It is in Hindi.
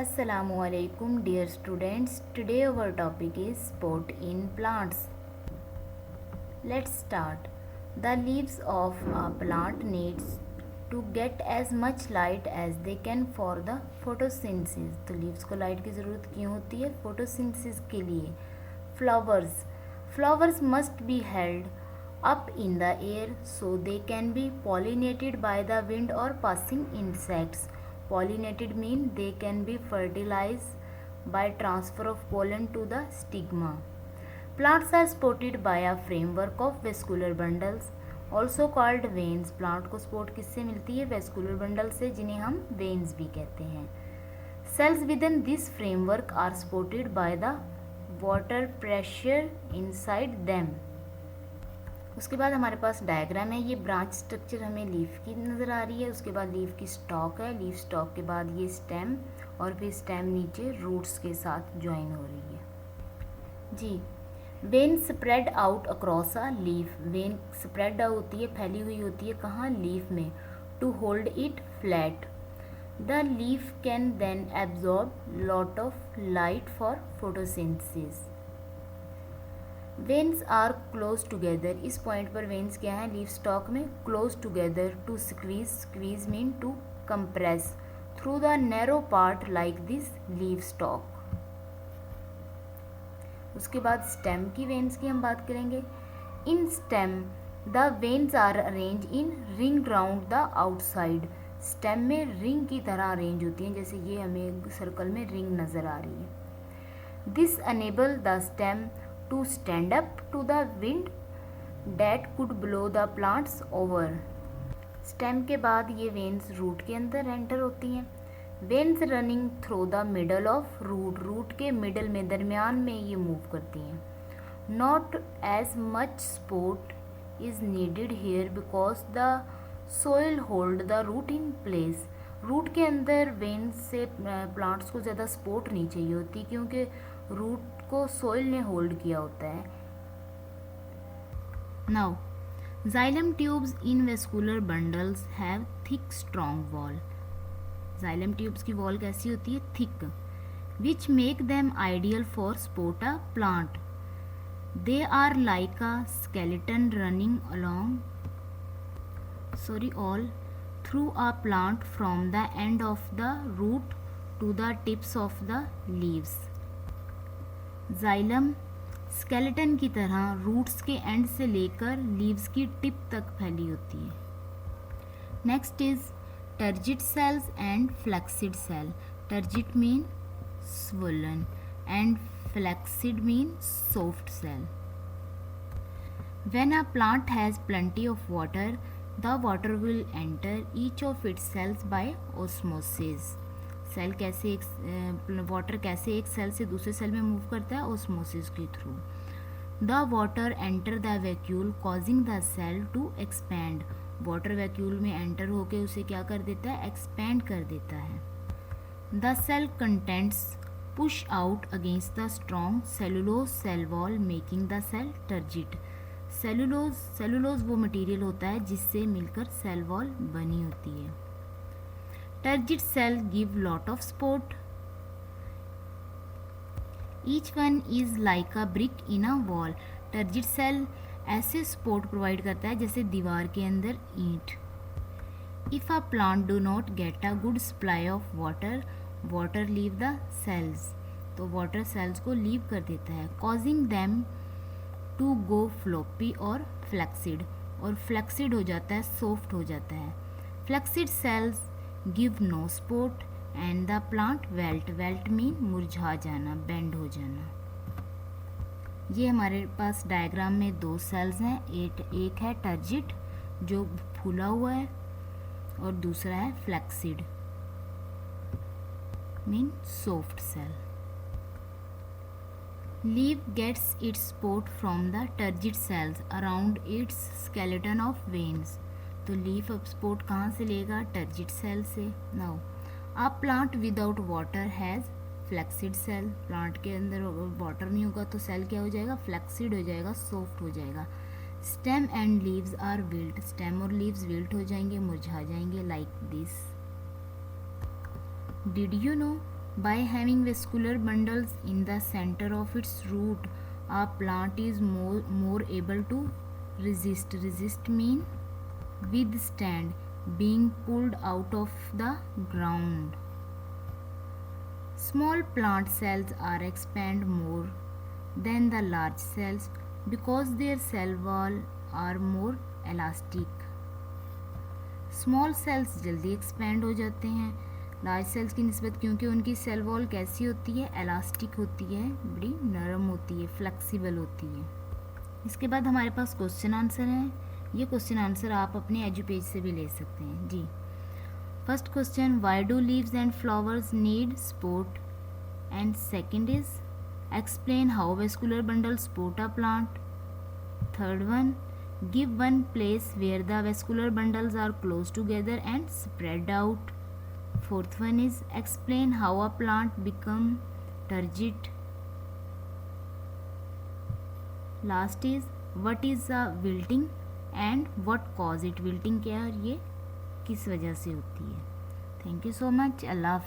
Assalamualaikum dear students. Today our topic is sport in plants. Let's start. The leaves of a plant needs to get as much light as they can for the photosynthesis. तो leaves को light की ज़रूरत क्यों होती है? photosynthesis के लिए. Flowers must be held up in the air so they can be pollinated by the wind or passing insects. Pollinated mean they can be fertilized by transfer of pollen to the stigma. Plants are supported by a framework of vascular bundles, also called veins. Plant को सपोर्ट किससे मिलती है? वेस्कुलर बंडल से, जिन्हें हम वेन्स भी कहते हैं. Cells within this framework are supported by the water pressure inside them. उसके बाद हमारे पास डायग्राम है. ये ब्रांच स्ट्रक्चर हमें लीफ की नज़र आ रही है. उसके बाद लीफ की स्टॉक है. लीफ स्टॉक के बाद ये स्टेम, और फिर स्टेम नीचे रूट्स के साथ ज्वाइन हो रही है जी. Vein spread out across a leaf. Vein spread होती है, फैली हुई होती है. कहाँ? लीफ में. To hold it flat. The leaf can then absorb lot of light for photosynthesis. Veins are close together. इस पॉइंट पर वेन्स क्या है? लीफ स्टॉक में. Close together to squeeze. Squeeze mean to compress through the narrow part like this leaf stalk. उसके बाद स्टेम की वेन्स की हम बात करेंगे. In stem the veins are arrange in ring round the outside. Stem में रिंग की तरह अरेंज होती हैं, जैसे ये हमें सर्कल में रिंग नज़र आ रही है. This enable the stem to stand up to the wind that could blow the plants over. Stem के बाद ये वेन्स रूट के अंदर एंटर होती हैं. Veins running through the middle of root. Root के मिडल में, दरमियान में ये मूव करती हैं. Not as much support is needed here because the soil hold the root in place. Root के अंदर वेन्स से प्लांट्स को ज़्यादा सपोर्ट नहीं चाहिए होती, क्योंकि रूट को सोइल ने होल्ड किया होता है. Now xylem tubes in vascular bundles have thick strong wall. Xylem tubes की वॉल कैसी होती है? Thick. Which make them ideal for support a plant. They are like a skeleton running along all through a plant from the end of the root to the tips of the leaves. Xylem skeleton की तरह रूट्स के एंड से लेकर लीव्स की टिप तक फैली होती है. Next is turgid cells and flaccid cell. Turgid mean swollen and flaccid mean soft cell. When a plant has plenty of water, the water will enter each of its cells by osmosis. Cell कैसे वाटर कैसे एक सेल से दूसरे सेल में मूव करता है? ऑस्मोसिस के through. The water enter the vacuole causing the cell to expand. Water vacuole में एंटर होके उसे क्या कर देता है? एक्सपैंड कर देता है. The cell contents push out against the strong cellulose cell wall making the cell turgid. Cellulose वो मटेरियल होता है जिससे मिलकर सेल वॉल बनी होती है. Turgid cell give lot of support. Each one is like a brick in a wall. Turgid cell ऐसे सपोर्ट प्रोवाइड करता है जैसे दीवार के अंदर ईंट. If a plant do not get a good supply of water leave the cells. तो वाटर सेल्स को लीव कर देता है. Causing them to go floppy और फ्लैक्सिड. और फ्लैक्सिड हो जाता है, सॉफ्ट हो जाता है. Flaccid cells give no support and the plant wilt. Wilt mean मुरझा जाना, बेंड हो जाना. ये हमारे पास डायग्राम में दो सेल्स हैं. एक है टर्जिट जो फूला हुआ है, और दूसरा है flaccid mean soft cell. Leaf gets its support from the turgid cells around its skeleton of veins. तो लीफ अब सपोर्ट कहाँ से लेगा? टर्जिट सेल से. Now a plant without water has flaccid cell. Plant के अंदर वाटर नहीं होगा तो सेल क्या हो जाएगा? फ्लैक्सिड हो जाएगा, सॉफ्ट हो जाएगा. Stem and leaves are wilt. Stem और लीव्स विल्ट हो जाएंगे, मुरझा जाएंगे, like this. Did you know By having vascular bundles in the center of its root, a plant is more able to resist. Resist mean withstand being pulled out of the ground. Small plant cells are expand more than the large cells because their cell wall are more elastic. Small cells जल्दी एक्सपेंड हो जाते हैं लार्ज सेल्स की निस्बत, क्योंकि उनकी सेल वॉल कैसी होती है, एलास्टिक होती है, बड़ी नरम होती है, फ्लेक्सिबल होती है। इसके बाद हमारे पास क्वेश्चन आंसर है। ये क्वेश्चन आंसर आप अपने एजू पेज से भी ले सकते हैं जी। First question, why do leaves and flowers need support? And second is explain how vascular bundle support a plant. Third one, give one place where the vascular bundles are close together and spread out. Fourth one is explain how a plant become turgid. Last is what is a wilting and what cause it. wilting क्या है, ये किस वजह से होती है। Thank you so much. Allah.